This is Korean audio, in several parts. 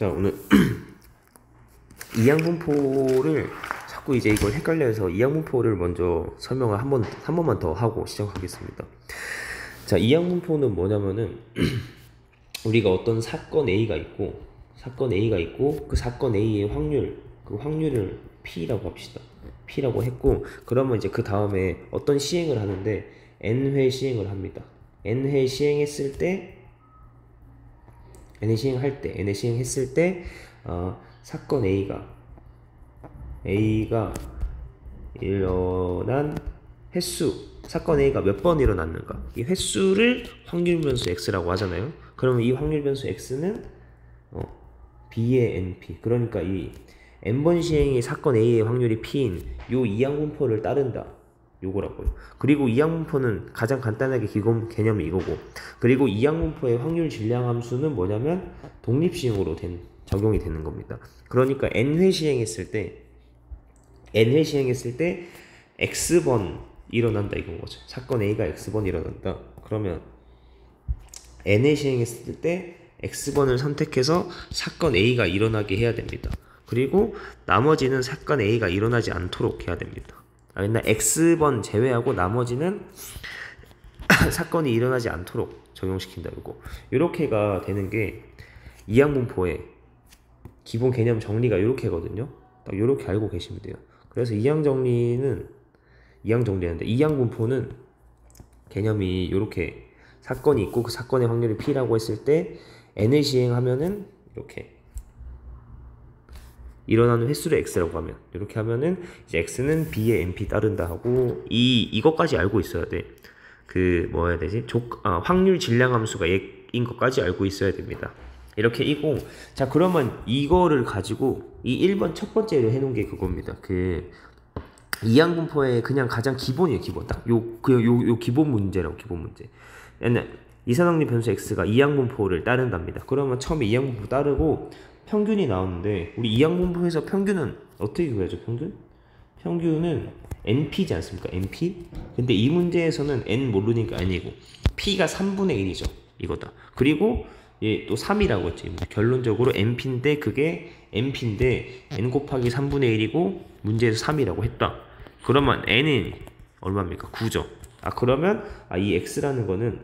자, 오늘 이항분포를 자꾸 이제 이걸 헷갈려서 이항분포를 먼저 설명을 한 번만 더 하고 시작하겠습니다. 자, 이항분포는 뭐냐면은 우리가 어떤 사건 A가 있고 그 사건 A의 그 확률을 P라고 합시다. P라고 했고, 그러면 이제 그 다음에 어떤 시행을 하는데 N회 시행을 합니다. N회 시행했을 때 N회 시행했을 때 사건 A가 일어난 사건 A가 몇 번 일어났는가, 이 횟수를 확률 변수 X라고 하잖아요. 그러면 이 확률 변수 X는 B의 NP, 그러니까 이 N번 시행의 사건 A의 확률이 P인 요 이항분포를 따른다, 요거라고요. 그리고 이항분포는 가장 간단하게 기본 개념이 이거고, 그리고 이항분포의 확률 질량 함수는 뭐냐면 독립시행으로 적용이 되는 겁니다. 그러니까 N회 시행했을 때 X번 일어난다 이건 거죠. 사건 A가 X번 일어난다. 그러면 N회 시행했을 때 X번을 선택해서 사건 A가 일어나게 해야 됩니다. 그리고 나머지는 사건 A가 일어나지 않도록 해야 됩니다. 맨날 X번 제외하고 나머지는 사건이 일어나지 않도록 적용시킨다. 요렇게가 되는 게 이항분포의 기본 개념 정리가 요렇게거든요. 딱 요렇게 알고 계시면 돼요. 그래서 이항분포는 개념이 요렇게 사건이 있고 그 사건의 확률이 P라고 했을 때 N을 시행하면은 이렇게 일어나는 횟수를 X라고 하면, 이렇게 하면은 이제 X는 B의 NP 따른다 하고, 이것까지 알고 있어야 돼. 확률 질량 함수가 X인 것까지 알고 있어야 됩니다. 이렇게 이고, 자, 그러면 이거를 가지고 이 1번 첫 번째로 해놓은 게 그겁니다. 이항분포의 그냥 가장 기본이에요, 기본. 딱 요 기본 문제라고, 기본 문제. 이산항률 변수 X가 이항분포를 따른답니다. 그러면 처음에 이항분포 따르고 평균이 나오는데, 우리 이항분포에서 평균은 어떻게 구해야죠? 평균은 NP지 않습니까? NP? 근데 이 문제에서는 N 모르니까 N이고 P가 3분의 1이죠. 이거다. 그리고 얘 또 3이라고 했지. 결론적으로 NP인데 그게 NP인데 N 곱하기 3분의 1이고 문제에서 3이라고 했다. 그러면 N은 얼마입니까? 9죠. 그러면 이 X라는 거는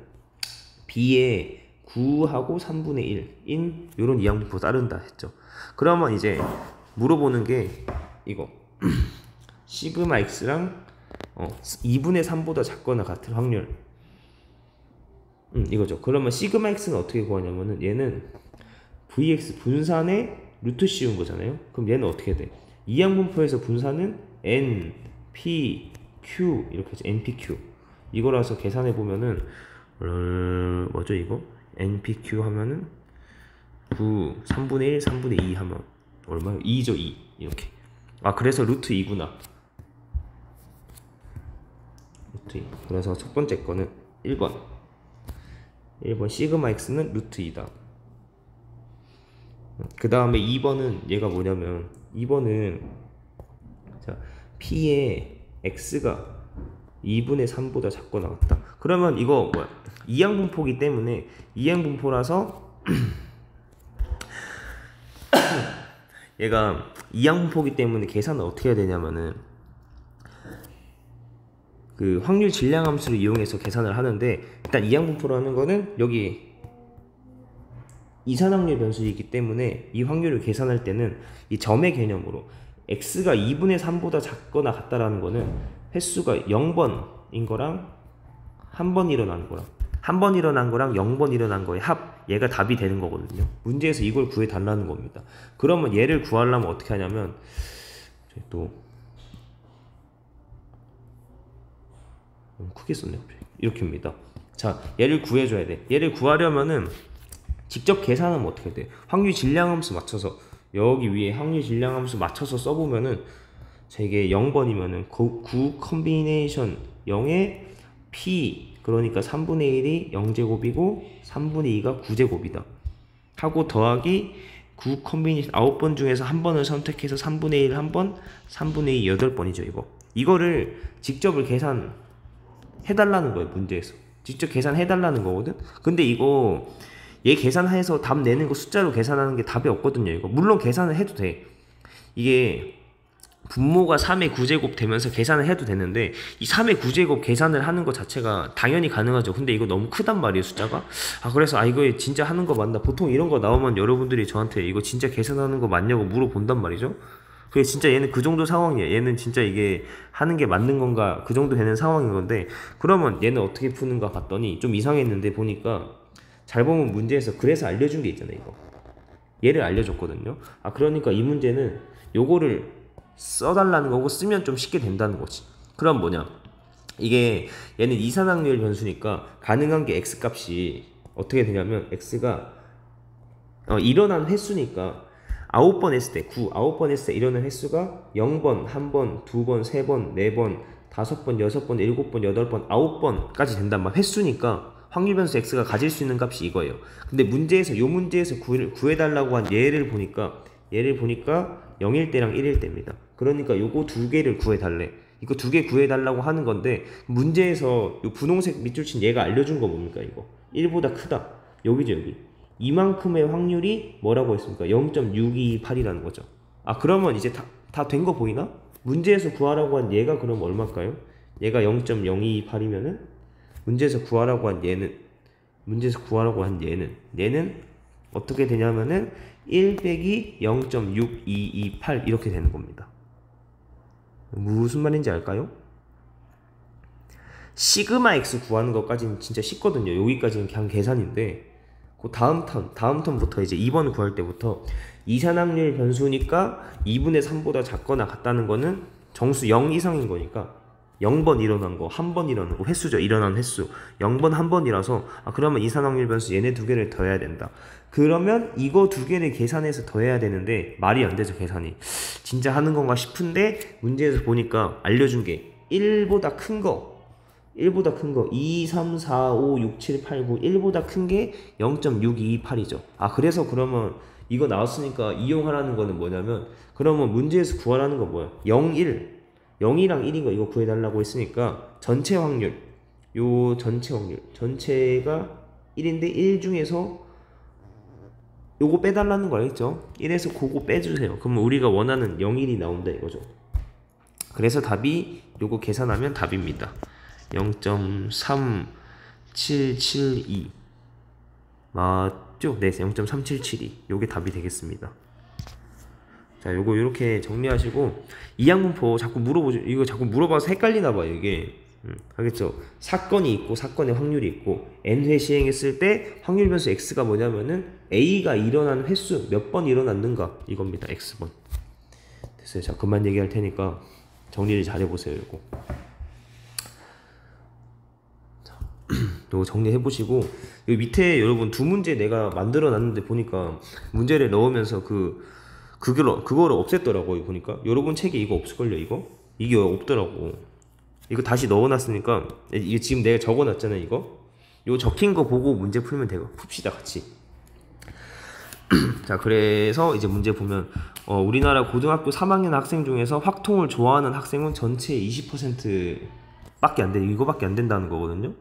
B의 9하고 3분의 1인 요런 이항분포 따른다 했죠. 그러면 이제 물어보는 게 이거 시그마 X랑 2분의 3보다 작거나 같은 확률, 이거죠. 그러면 시그마 X는 어떻게 구하냐면은 얘는 VX 분산의 루트 씌운 거잖아요. 그럼 얘는 어떻게 돼? 이항분포에서 분산은 N, P, Q 이렇게 해서 NPQ 이거라서 계산해 보면은 뭐죠 이거? NPQ 하면은 3분의 1, 3분의 2 하면 얼마요? 2죠, 2. 이렇게. 그래서 루트 2구나. 루트 2. 그래서 첫 번째 거는 1번 시그마 X는 루트 2다. 그 다음에 2번은 얘가 뭐냐면, 2번은 자, P의 X가 2분의 3보다 작거나 같다. 그러면 이거 뭐야? 이항분포기 때문에, 이항분포라서 얘가 이항분포기 때문에 계산을 어떻게 해야 되냐면은 그 확률 질량 함수를 이용해서 계산을 하는데, 일단 이항분포라는 거는 여기 이산항률 변수이기 때문에 이 확률을 계산할 때는 이 점의 개념으로 X가 2분의 3보다 작거나 같다라는 거는 횟수가 0번인 거랑 한 번 일어난 거랑 0번 일어난 거의 합, 얘가 답이 되는 거거든요. 문제에서 이걸 구해 달라는 겁니다. 그러면 얘를 구하려면 어떻게 하냐면, 또 너무 크게 썼네요. 이렇게입니다. 자, 얘를 구해줘야 돼. 얘를 구하려면은 직접 계산하면 어떻게 돼? 확률 질량 함수 맞춰서, 여기 위에 확률 질량 함수 맞춰서 써보면은, 이게 0번이면은 9 컨비네이션 0에 P, 그러니까 3분의 1이 0제곱이고 3분의 2가 9제곱이다 하고, 더하기 9 컨비네이션 9번 중에서 한 번을 선택해서 3분의 1 1번, 3분의 2 8번이죠. 이거를 직접을 계산해달라는 거예요. 문제에서 직접 계산해달라는 거거든. 근데 이거 얘 계산해서 답 내는 거 숫자로 계산하는 게 답이 없거든요. 이거 물론 계산을 해도 돼. 이게 분모가 3의 9제곱 되면서 계산을 해도 되는데 이 3의 9제곱 계산을 하는 것 자체가 당연히 가능하죠. 근데 이거 너무 크단 말이에요, 숫자가. 그래서 이거 진짜 하는 거 맞나? 보통 이런 거 나오면 여러분들이 저한테 이거 진짜 계산하는 거 맞냐고 물어본단 말이죠. 그게 진짜 얘는 그 정도 상황이에요. 얘는 진짜 이게 하는 게 맞는 건가 그 정도 되는 상황인 건데, 그러면 얘는 어떻게 푸는가 봤더니 좀 이상했는데 보니까 잘 보면 문제에서 그래서 알려준 게 있잖아요. 이거 얘를 알려줬거든요. 그러니까 이 문제는 요거를 써달라는 거고 쓰면 좀 쉽게 된다는 거지. 그럼 뭐냐, 이게 얘는 이산항률 변수니까 가능한 게 x 값이 어떻게 되냐면 x가 일어난 횟수니까 9번 했을 때 9번 했을 때 일어난 횟수가 0번, 1번, 2번, 3번, 4번, 5번, 6번, 7번, 8번, 9번까지 된단 말이야. 횟수니까 확률 변수 x가 가질 수 있는 값이 이거예요. 근데 요 문제에서 구해달라고 한 얘를 보니까 0일 때랑 1일 때입니다. 그러니까 요거 두 개를 구해달래. 이거 두 개 구해달라고 하는 건데, 문제에서 요 분홍색 밑줄 친 얘가 알려준 거 뭡니까? 이거 1보다 크다. 여기죠, 여기. 이만큼의 확률이 뭐라고 했습니까? 0.628이라는 거죠. 그러면 이제 다 된 거 보이나? 문제에서 구하라고 한 얘가 그럼 얼마일까요? 얘가 0.028이면은 문제에서 구하라고 한 얘는 어떻게 되냐면은 1 빼기 0.6228 이렇게 되는 겁니다. 무슨 말인지 알까요? 시그마 x 구하는 것까지는 진짜 쉽거든요. 여기까지는 그냥 계산인데, 그 다음 턴부터 이제 2번 구할 때부터 이산항률 변수니까 2분의 3보다 작거나 같다는 거는 정수 0 이상인 거니까 0번 일어난 거, 1번 일어난 거, 횟수죠. 일어난 횟수 0번 1번이라서 그러면 이산항률 변수 얘네 두 개를 더해야 된다. 그러면 이거 두 개를 계산해서 더해야 되는데 말이 안 되죠, 계산이. 진짜 하는 건가 싶은데 문제에서 보니까 알려준 게 1보다 큰 거 2, 3, 4, 5, 6, 7, 8, 9 1보다 큰 게 0.628이죠. 그래서 그러면 이거 나왔으니까 이용하라는 거는 뭐냐면, 그러면 문제에서 구하라는 거 뭐야? 0, 1 0이랑 1인 거 이거 구해달라고 했으니까 전체 확률, 전체가 1인데 1 중에서 요거 빼달라는 거 알겠죠? 1에서 그거 빼주세요. 그러면 우리가 원하는 0, 1이 나온다 이거죠. 그래서 답이 요거 계산하면 답입니다. 0.3772 맞죠? 네, 0.3772 요게 답이 되겠습니다. 자, 요거 이렇게 정리하시고, 이항분포 자꾸 물어보죠. 이거 자꾸 물어봐서 헷갈리나봐요, 이게. 알겠죠? 사건이 있고 사건의 확률이 있고, n회 시행했을 때 확률 변수 x가 뭐냐면은 a가 일어난 횟수 몇 번 일어났는가 이겁니다. x번. 됐어요. 자, 그만 얘기할 테니까 정리를 잘 해보세요. 요거 요거 정리해보시고, 여기 밑에 여러분 두 문제 내가 만들어 놨는데 보니까 문제를 넣으면서 그거를 없앴더라고요. 보니까 여러분 책에 이거 없을걸요. 이게 없더라고. 이거 다시 넣어놨으니까, 이게 지금 내가 적어놨잖아요. 이거 적힌 거 보고 문제 풀면 되고, 풉시다 같이. 자, 그래서 이제 문제 보면 우리나라 고등학교 3학년 학생 중에서 확통을 좋아하는 학생은 전체 20% 밖에 안 돼. 이거밖에 안 된다는 거거든요.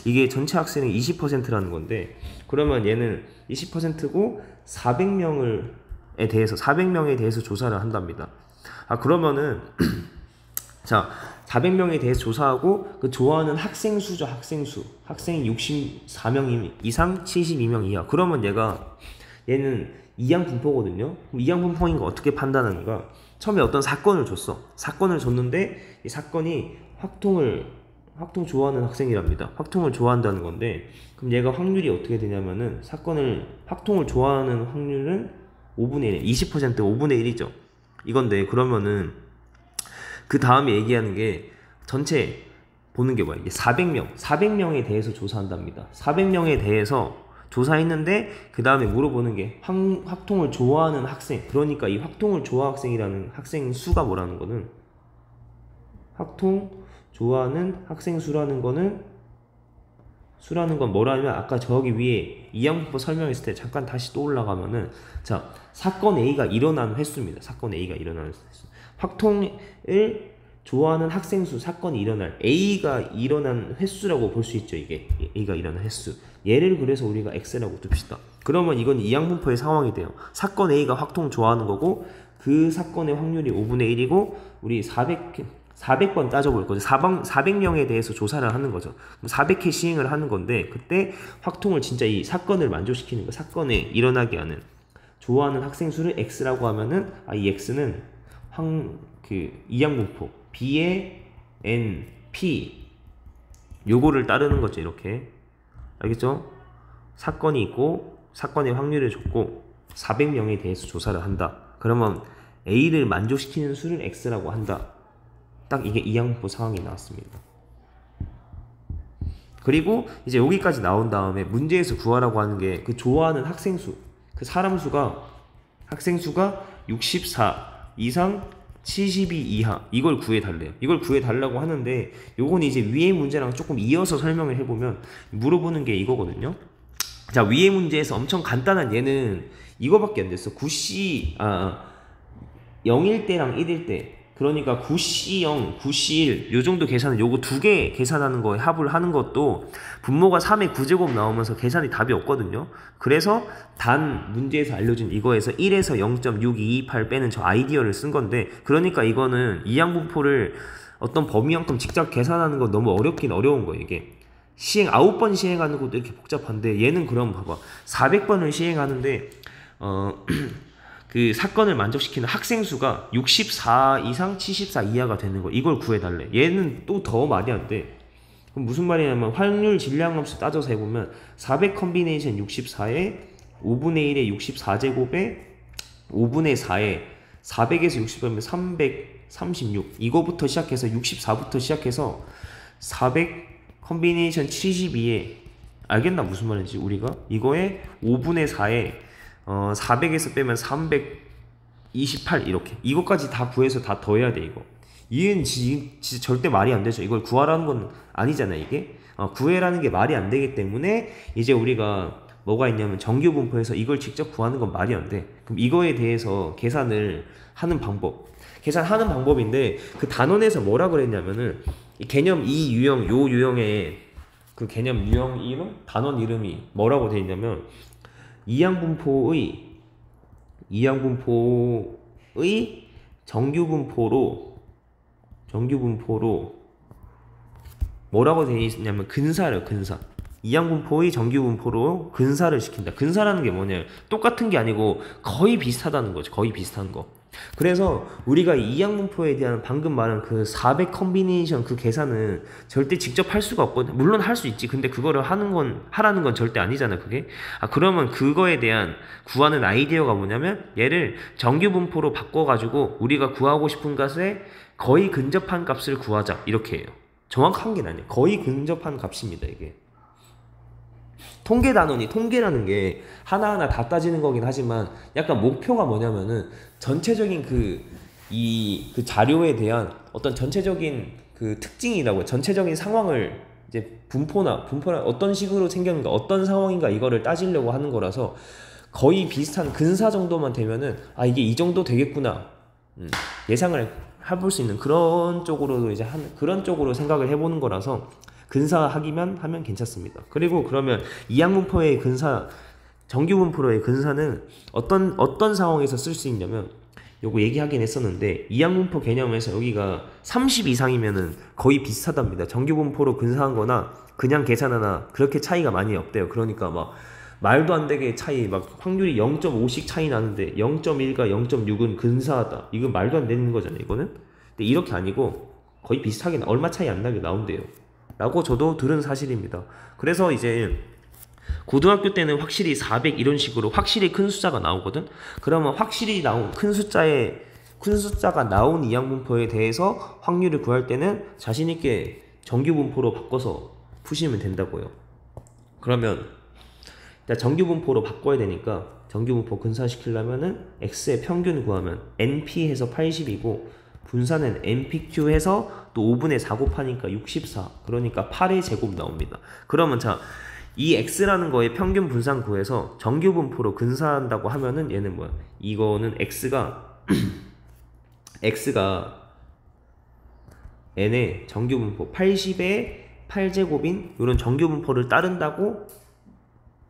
이게 전체 학생의 20%라는 건데, 그러면 얘는 20%고 400명에 대해서 조사를 한답니다. 한답니다. 자, 400명에 대해서 조사하고 그 좋아하는 학생 수죠. 학생이 64명 이상, 72명 이하. 그러면 얘는 이항분포거든요. 그럼 이항분포인 거 어떻게 판단하는가? 처음에 어떤 사건을 줬는데 이 사건이 확통 좋아하는 학생이랍니다. 확통을 좋아한다는 건데, 그럼 얘가 확률이 어떻게 되냐면은 확통을 좋아하는 확률은 5분의 1, 20% 5분의 1이죠. 이건데, 그러면은 그 다음에 얘기하는 게 전체 보는 게 뭐야? 이게 400명에 대해서 조사한답니다. 400명에 대해서 조사했는데 그 다음에 물어보는 게 확통을 좋아하는 학생. 그러니까 이 확통을 좋아하는 학생이라는 학생 수가 뭐라는 거는, 확통 좋아하는 학생 수라는 건 뭐라면, 아까 저기 위에 이항분포 설명했을 때 잠깐 다시 또 올라가면은, 자, 사건 A가 일어난 횟수입니다. 사건 A가 일어나는 횟수. 확통을 좋아하는 학생 수, 사건이 일어날 A가 일어난 횟수라고 볼 수 있죠. 이게 A가 일어난 횟수. 얘를 그래서 우리가 X라고 둡시다. 그러면 이건 이항분포의 상황이 돼요. 사건 A가 확통 좋아하는 거고 그 사건의 확률이 5분의 1이고 우리 400번 따져볼 거죠. 400명에 대해서 조사를 하는 거죠. 400회 시행을 하는 건데 그때 확통을 진짜 이 사건을 만족시키는 거, 사건에 일어나게 하는 좋아하는 학생 수를 X라고 하면은 이 X는 이항분포 B의 N, P 요거를 따르는 거죠. 이렇게 알겠죠? 사건이 있고 사건의 확률을 줬고 400명에 대해서 조사를 한다. 그러면 A를 만족시키는 수를 X라고 한다. 딱 이게 이항분포 상황이 나왔습니다. 그리고 이제 여기까지 나온 다음에 문제에서 구하라고 하는 게 그 좋아하는 학생 수, 그 사람 수가 학생 수가 64 이상 72 이하 이걸 구해달래요. 이걸 구해달라고 하는데 요건 이제 위의 문제랑 조금 이어서 설명을 해보면 물어보는 게 이거거든요. 자, 위의 문제에서 엄청 간단한 얘는 이거밖에 안 됐어. 0일 때랑 1일 때 그러니까 9C0, 9C1 요 정도 계산은 요거 두 개 계산하는 거에 합을 하는 것도 분모가 3의 9제곱 나오면서 계산이 답이 없거든요. 그래서 단 문제에서 알려준 이거에서 1에서 0.6228 빼는 저 아이디어를 쓴 건데 그러니까 이거는 이항분포를 어떤 범위만큼 직접 계산하는 건 너무 어렵긴 어려운 거예요. 이게 9번 시행하는 것도 이렇게 복잡한데 얘는 그럼 봐봐 400번을 시행하는데 그 사건을 만족시키는 학생 수가 64 이상 74 이하가 되는 거 이걸 구해달래. 얘는 또 더 말이 안 돼. 그럼 무슨 말이냐면 확률 질량함수 따져서 해보면 400 컨비네이션 64에 5분의 1에 64제곱에 5분의 4에 400에서 60하면 336 이거부터 시작해서 64부터 시작해서 400 컨비네이션 72에 알겠나 무슨 말인지 우리가 이거에 5분의 4에 400에서 빼면 328 이렇게 이것까지 다 구해서 다 더해야 돼. 이거 얘는 진짜 절대 말이 안 되죠. 이걸 구하라는 건 아니잖아. 이게 구해라는 게 말이 안 되기 때문에 이제 우리가 뭐가 있냐면 정규분포에서 이걸 직접 구하는 건 말이 안 돼. 그럼 이거에 대해서 계산을 하는 계산하는 방법인데 그 단원에서 뭐라 그랬냐면은 이 개념 이 유형 요 유형의 그 개념 유형 이름 단원 이름이 뭐라고 돼 있냐면 이항분포의 정규분포로 뭐라고 되어 있냐면 근사를 근사. 이항분포의 정규분포로 근사를 시킨다. 근사라는 게 뭐냐? 똑같은 게 아니고 거의 비슷하다는 거죠. 거의 비슷한 거. 그래서 우리가 이 이항분포에 대한 방금 말한 그 400 컨비네이션 그 계산은 절대 직접 할 수가 없거든. 물론 할 수 있지. 근데 그거를 하라는 건 절대 아니잖아. 그게. 그러면 그거에 대한 구하는 아이디어가 뭐냐면 얘를 정규분포로 바꿔가지고 우리가 구하고 싶은 값에 거의 근접한 값을 구하자. 이렇게 해요. 정확한 게 아니에요. 거의 근접한 값입니다. 이게. 통계 단원이 통계라는 게 하나하나 다 따지는 거긴 하지만 약간 목표가 뭐냐면은 전체적인 그 자료에 대한 어떤 전체적인 그 특징이라고 전체적인 상황을 이제 분포나 어떤 식으로 생겼는가 어떤 상황인가 이거를 따지려고 하는 거라서 거의 비슷한 근사 정도만 되면은 이게 이 정도 되겠구나 예상을 해볼 수 있는 그런 쪽으로 이제 그런 쪽으로 생각을 해보는 거라서 하면 괜찮습니다. 그리고 그러면 이항분포의 정규분포로의 근사는 어떤 상황에서 쓸 수 있냐면 요거 얘기하긴 했었는데 이항분포 개념에서 여기가 30 이상이면은 거의 비슷하답니다. 정규분포로 근사한 거나 그냥 계산하나 그렇게 차이가 많이 없대요. 그러니까 막 말도 안 되게 차이 막 확률이 0.5씩 차이 나는데 0.1과 0.6은 근사하다. 이건 말도 안 되는 거잖아요. 이거는. 근데 이렇게 아니고 거의 비슷하게 얼마 차이 안 나게 나온대요. 라고 저도 들은 사실입니다. 그래서 이제 고등학교 때는 확실히 400 이런 식으로 확실히 큰 숫자가 나오거든. 그러면 확실히 나온 큰 숫자가 나온 이항분포에 대해서 확률을 구할 때는 자신 있게 정규분포로 바꿔서 푸시면 된다고요. 그러면 일단 정규분포로 바꿔야 되니까 정규분포 근사시키려면은 x의 평균 구하면 np 해서 80이고 분사는 npq 해서 또 5분의 4 곱하니까 64 그러니까 8의 제곱 나옵니다. 그러면 자 이 x라는 거에 평균 분산 구해서 정규분포로 근사한다고 하면은 얘는 뭐야? 이거는 x가 n의 정규분포 80의 8제곱인 이런 정규분포를 따른다고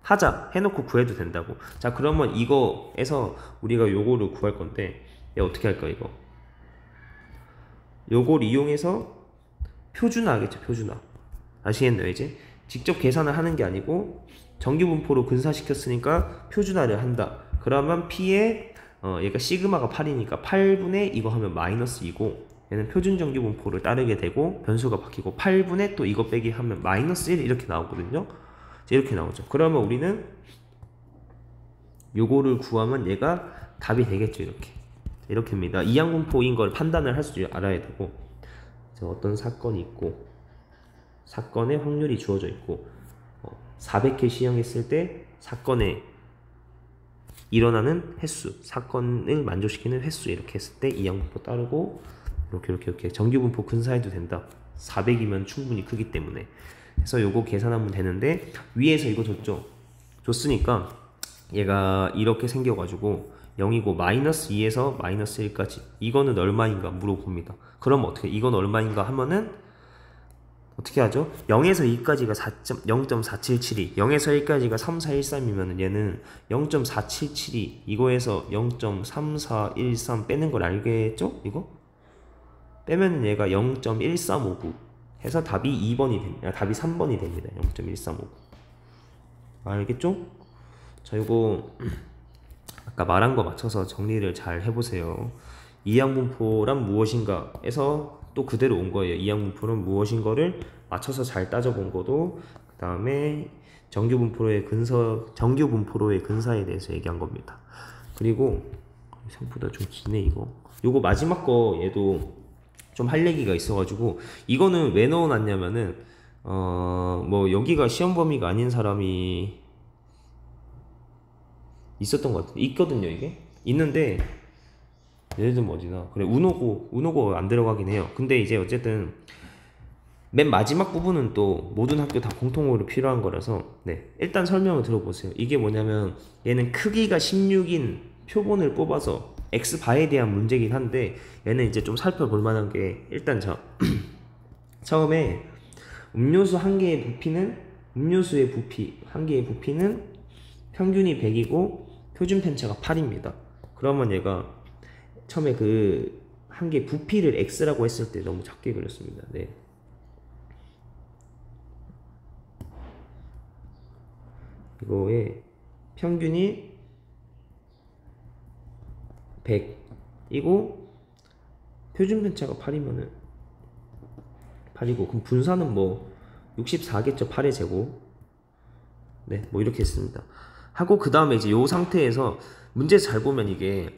하자 해놓고 구해도 된다고. 자, 그러면 이거에서 우리가 요거를 구할 건데 어떻게 할까? 이거 요걸 이용해서 표준화 하겠죠. 표준화. 아시겠나요? 이제 직접 계산을 하는 게 아니고 정규분포로 근사시켰으니까 표준화를 한다. 그러면 P에 얘가 시그마가 8이니까 8분의 이거 하면 마이너스 2고 얘는 표준 정규분포를 따르게 되고 변수가 바뀌고 8분의 또 이거 빼기 하면 마이너스 1 이렇게 나오거든요. 이렇게 나오죠. 그러면 우리는 요거를 구하면 얘가 답이 되겠죠. 이렇게입니다. 이항분포인 걸 판단을 할 줄 알아야 되고, 어떤 사건이 있고 사건의 확률이 주어져 있고 400회 시행했을 때 사건에 일어나는 횟수, 사건을 만족시키는 횟수 이렇게 했을 때 이항분포 따르고 이렇게 정규분포 근사해도 된다. 400이면 충분히 크기 때문에. 그래서 요거 계산하면 되는데 위에서 이거 줬으니까 얘가 이렇게 생겨가지고 0이고 마이너스 2에서 마이너스 1까지 이거는 얼마인가 물어봅니다. 그럼 어떻게 이건 얼마인가 하면은 어떻게 하죠? 0에서 2까지가 0.477이 0에서 1까지가 3413이면 얘는 0.477이 이거에서 0.3413 빼는 걸 알겠죠? 이거? 빼면 얘가 0.1359 해서 답이 2번이 됩니다. 답이 3번이 됩니다. 0.1359 알겠죠? 자, 이거 아까 말한 거 맞춰서 정리를 잘 해보세요. 이항분포란 무엇인가 에서 또 그대로 온 거예요. 이항분포는 무엇인가를 맞춰서 잘 따져본 거도 그 다음에 정규분포로의 근사에 대해서 얘기한 겁니다. 그리고 생각보다 좀 기네 이거. 요거 마지막 거 얘도 좀 할 얘기가 있어가지고 이거는 왜 넣어놨냐면은 뭐 여기가 시험 범위가 아닌 사람이 있었던 것 같아요. 있거든요 이게. 있는데 예를 들면 어디나 그래 운오고 안 들어가긴 해요. 근데 이제 어쨌든 맨 마지막 부분은 또 모든 학교 다 공통으로 필요한 거라서 네 일단 설명을 들어보세요. 이게 뭐냐면 얘는 크기가 16인 표본을 뽑아서 x바에 대한 문제긴 한데 얘는 이제 좀 살펴볼 만한 게 일단 처음에 음료수 한 개의 부피는 음료수의 부피 한 개의 부피는 평균이 100이고 표준 편차가 8입니다. 그러면 얘가 처음에 그 한 개 부피를 x라고 했을 때 너무 작게 그렸습니다. 네. 이거의 평균이 100이고 표준 편차가 8이면은 8이고 그럼 분산은 뭐 64겠죠. 8의 제곱. 네, 뭐 이렇게 했습니다. 하고 그 다음에 이제 요 상태에서 문제 잘 보면 이게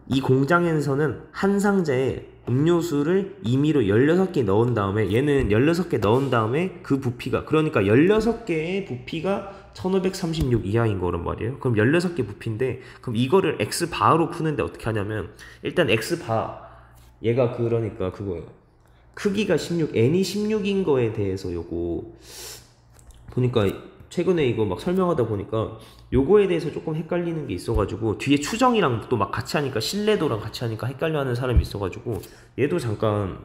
이 공장에서는 한 상자에 음료수를 임의로 16개 넣은 다음에 얘는 16개 넣은 다음에 그 부피가 그러니까 16개의 부피가 1536 이하인 거란 말이에요. 그럼 16개 부피인데 그럼 이거를 x바로 푸는데 어떻게 하냐면 일단 x바 얘가 그러니까 그거예요. 크기가 16 n이 16인 거에 대해서 요거 보니까 최근에 이거 막 설명하다 보니까 요거에 대해서 조금 헷갈리는 게 있어가지고 뒤에 추정이랑 또 막 같이 하니까 신뢰도랑 같이 하니까 헷갈려하는 사람이 있어가지고 얘도 잠깐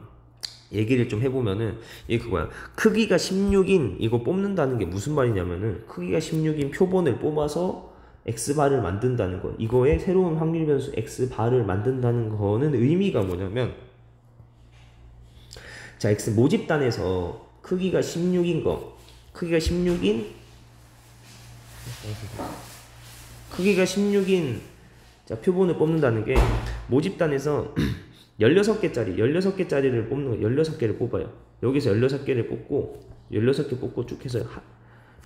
얘기를 좀 해보면은 얘 그거야. 크기가 16인 이거 뽑는다는 게 무슨 말이냐면은 크기가 16인 표본을 뽑아서 x바를 만든다는 거. 이거에 새로운 확률 변수 x바를 만든다는 거는 의미가 뭐냐면 자 x 모집단에서 크기가 16인 거 크기가 16인 자, 표본을 뽑는다는 게 모집단에서 16개짜리를 뽑는 거 16개를 뽑아요. 여기서 16개를 뽑고 16개 뽑고 쭉 해서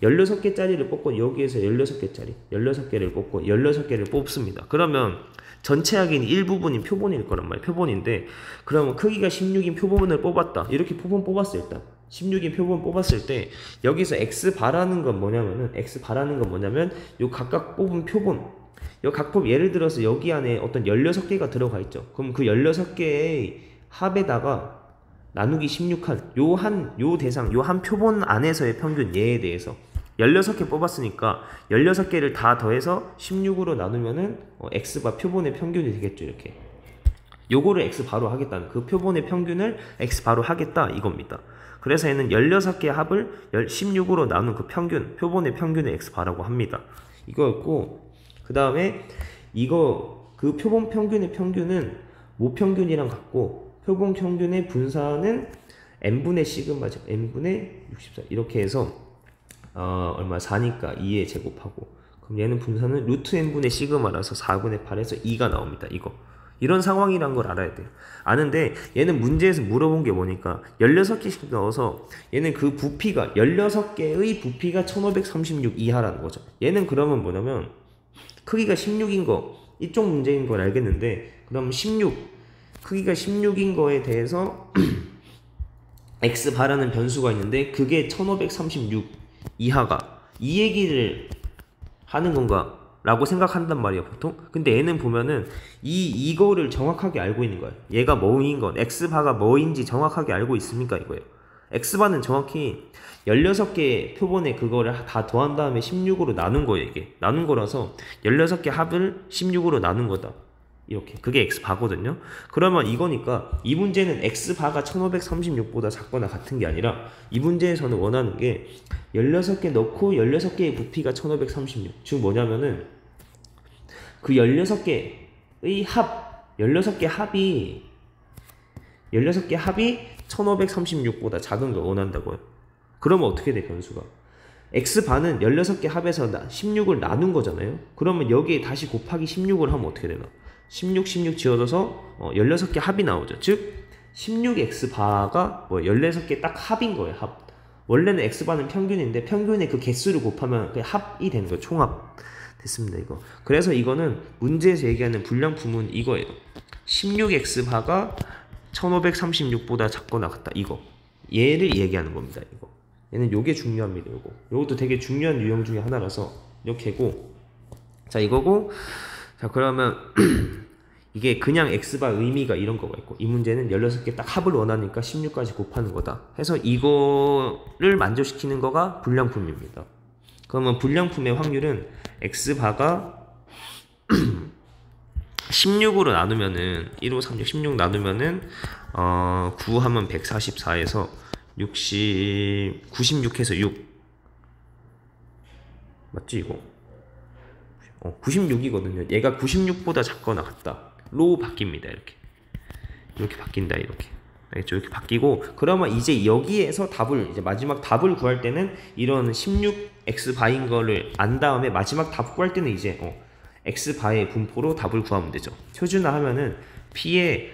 16개짜리를 뽑고 여기에서 16개를 뽑고 16개를 뽑습니다. 그러면 전체 학인 일부분인 표본일 거란 말이에요. 표본인데 그러면 크기가 16인 표본을 뽑았다. 이렇게 표본 뽑았어 일단. 16인 표본 뽑았을 때 여기서 x바라는 건 뭐냐면 요 각각 뽑은 표본 요 각법 예를 들어서 여기 안에 어떤 16개가 들어가 있죠. 그럼 그 16개의 합에다가 나누기 16한 요 대상 요 한 표본 안에서의 평균 얘에 대해서 16개 뽑았으니까 16개를 다 더해서 16으로 나누면은 x바 표본의 평균이 되겠죠. 이렇게 요거를 x 바로 하겠다는, 그 표본의 평균을 x 바로 하겠다 이겁니다. 그래서 얘는 16개의 합을 16으로 나눈 그 평균, 표본의 평균을 x 바라고 합니다. 이거였고, 그 다음에 이거 그 표본 평균의 평균은 모평균이랑 같고, 표본 평균의 분산은 n분의 시그마죠. n분의 64 이렇게 해서 얼마 4니까 2에 제곱하고, 그럼 얘는 분산은 루트 n분의 시그마라서 4분의 8에서 2가 나옵니다. 이거 이런 상황이란 걸 알아야 돼요. 아는데 얘는 문제에서 물어본 게 뭐니까 16개씩 넣어서 얘는 그 부피가 16개의 부피가 1536 이하라는 거죠. 얘는 그러면 뭐냐면 크기가 16인 거, 이쪽 문제인 걸 알겠는데, 그럼 16 크기가 16인 거에 대해서 x 바라는 변수가 있는데 그게 1536 이하가 이 얘기를 하는 건가 라고 생각한단 말이에요 보통. 근데 얘는 보면은 이거를 정확하게 알고 있는 거예요. 얘가 뭐인 건, x바가 뭐인지 정확하게 알고 있습니까 이거예요. x바는 정확히 16개 표본에 그거를 다 더한 다음에 16으로 나눈 거예요. 이게 나눈 거라서 16개 합을 16으로 나눈 거다, 이렇게. 그게 x바거든요. 그러면 이거니까 이 문제는 x바가 1536보다 작거나 같은 게 아니라, 이 문제에서는 원하는 게 16개 넣고 16개의 부피가 1536. 즉 뭐냐면은 그 16개의 합, 16개 합이 1536보다 작은 걸 원한다고요. 그러면 어떻게 돼 변수가? x바는 16개 합에서 16을 나눈 거잖아요. 그러면 여기에 다시 곱하기 16을 하면 어떻게 되나? 16, 16 지어져서 16개 합이 나오죠. 즉 16x바가 뭐 16개 딱 합인 거예요. 합. 원래는 x바는 평균인데 평균의 그 개수를 곱하면 그냥 합이 되는 거예요. 총합. 됐습니다. 이거. 그래서 이거는 문제에서 얘기하는 불량품은 이거예요. 16x바가 1536보다 작거나 같다. 이거. 얘를 얘기하는 겁니다. 이거. 얘는 요게 중요합니다. 요거. 요것도 되게 중요한 유형 중에 하나라서 이렇게고. 자, 이거고. 자, 그러면 이게 그냥 x바 의미가 이런 거가 있고, 이 문제는 16개 딱 합을 원하니까 16까지 곱하는 거다 해서 이거를 만족시키는 거가 불량품입니다. 그러면 불량품의 확률은 x바가 16으로 나누면은 1, 5, 3, 6, 16 나누면은 9 하면 144에서 60 96해서 6 맞지 이거? 96이거든요. 얘가 96보다 작거나 같다로 바뀝니다. 이렇게 바뀐다. 이렇게 알겠죠? 이렇게 바뀌고, 그러면 이제 여기에서 답을, 이제 마지막 답을 구할 때는 이런 16x바인 거를 안 다음에 마지막 답 구할 때는 이제 x바의 분포로 답을 구하면 되죠. 표준화 하면은 p의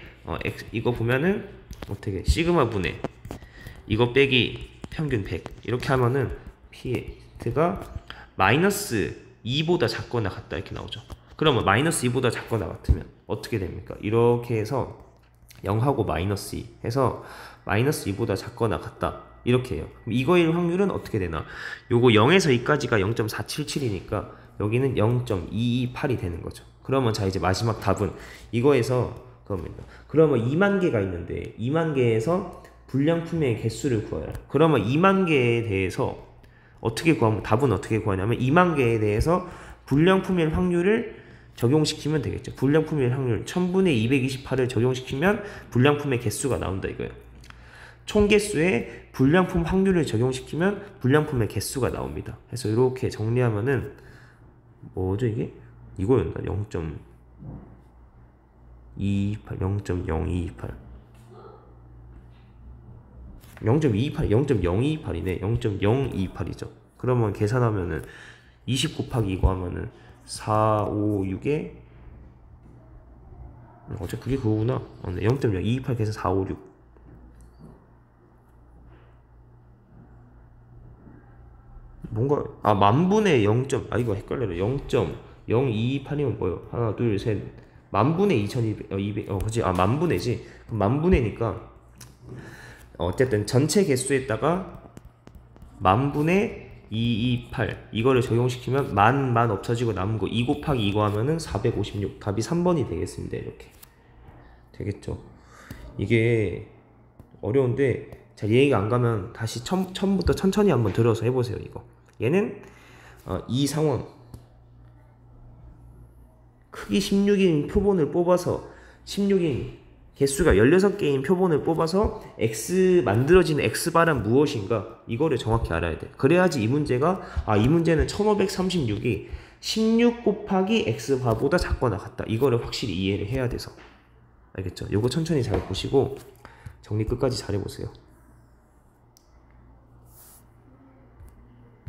이거 보면은 어떻게 시그마 분의 이거 빼기 평균 100 이렇게 하면은 p가 마이너스 2보다 작거나 같다 이렇게 나오죠. 그러면 마이너스 2보다 작거나 같으면 어떻게 됩니까? 이렇게 해서 0하고 마이너스 2 해서 마이너스 2보다 작거나 같다 이렇게 해요. 그럼 이거의 확률은 어떻게 되나? 요거 0에서 2까지가 0.477이니까 여기는 0.228이 되는 거죠. 그러면 자 이제 마지막 답은 이거에서 그겁니다. 그러면 2만 개가 있는데 2만 개에서 불량품의 개수를 구해요. 그러면 2만 개에 대해서 어떻게 구하면, 답은 어떻게 구하냐면 2만 개에 대해서 불량품일 확률을 적용시키면 되겠죠. 불량품일 확률 1000분의 228을 적용시키면 불량품의 개수가 나온다 이거예요. 총 개수에 불량품 확률을 적용시키면 불량품의 개수가 나옵니다. 그래서 이렇게 정리하면은 뭐죠 이게? 이거였나? 0.228 0.028이네. 0.028이죠. 그러면 계산하면은 20 곱하기 이거 하면은 4, 5, 6에 어차피 그게 그거구나. 0.028 계산 4, 5, 6 뭔가 만분의 0. 이거 헷갈려라. 0.0228이면 뭐요? 하나 둘 셋 만분의 2200 그치? 만분의지. 그럼 만분의니까 어쨌든 전체 개수에다가 만분의 228 이거를 적용시키면 만 없어지고 남은 거 2 곱하기 이거 하면은 456. 답이 3번이 되겠습니다. 이렇게 되겠죠. 이게 어려운데 자 이해가 안 가면 다시 처음부터 천천히 한번 들어서 해보세요. 이거 얘는 이 상황 크기 16인 표본을 뽑아서 16인 개수가 16개인 표본을 뽑아서 x 만들어지는 x바란 무엇인가 이거를 정확히 알아야 돼. 그래야지 이 문제가 이 문제는 1536이 16 곱하기 x바보다 작거나 같다. 이거를 확실히 이해를 해야 돼서. 알겠죠? 요거 천천히 잘 보시고 정리 끝까지 잘 해보세요.